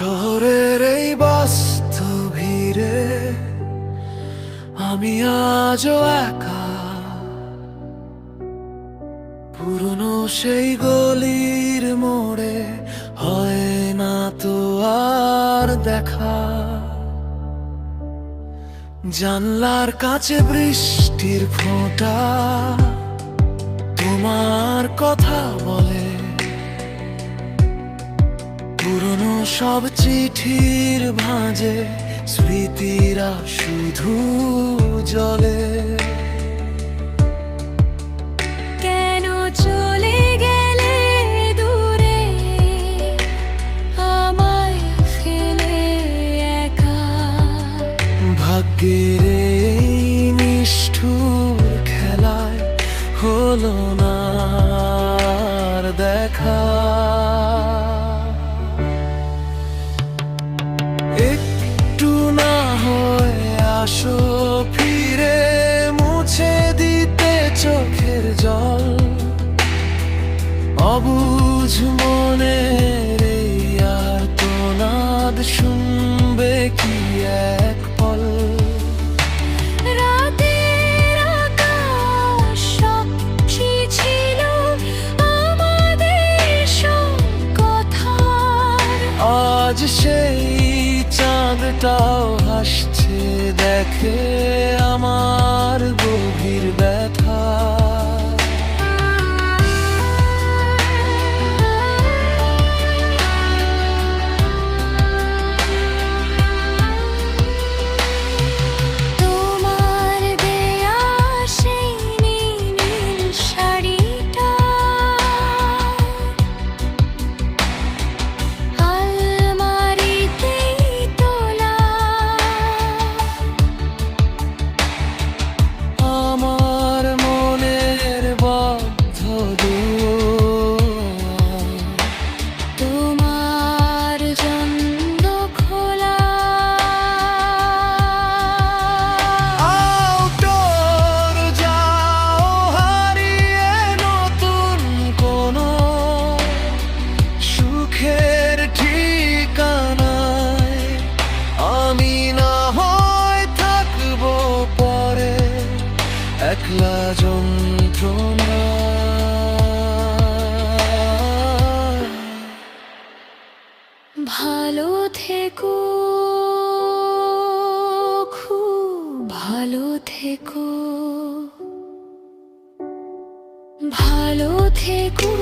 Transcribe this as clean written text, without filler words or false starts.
শহরের এই বাস্তব ভিড়ে আমি আজও একা। পুরনো সেই গলির মোড়ে হয় না তো আর দেখা। জানলার কাছে বৃষ্টির ফোঁটা তোমার কথা বলে। পুরনো সব চিঠির ভাঁজে স্মৃতিরা শুধু জলে। কেন চলে গেলে দূরে আমায় ফেলে একা? ভাগ্যের এই নিষ্ঠুর খেলায় হলো না আর দেখা। একটু না হয়ে আসো ফিরে, মুছে দিতে চোখের জল। অবুঝ মনের এই আর্তনাদ শুনবে কি এক পল? রাতের আকাশ সাক্ষী ছিল আমাদের সব কথার। আজ সেই চাঁদটাও হাসছে, দেখে আমার গভীর ব্যথা। তোমার দেয়া সেই নীল শাড়িটা আলমারিতেই তোলা। আমার মনের বদ্ধ দুয়ার তোমার জন্য খোলা। আউটডোর যাও হারিয়ে নতুন কোনো সুখের ঠিকানায়। আমি না হয় থাকবো পরে একলা যন্ত্রণা। ভালো থেকো, খুব ভালো থেকো, ভালো থেকো।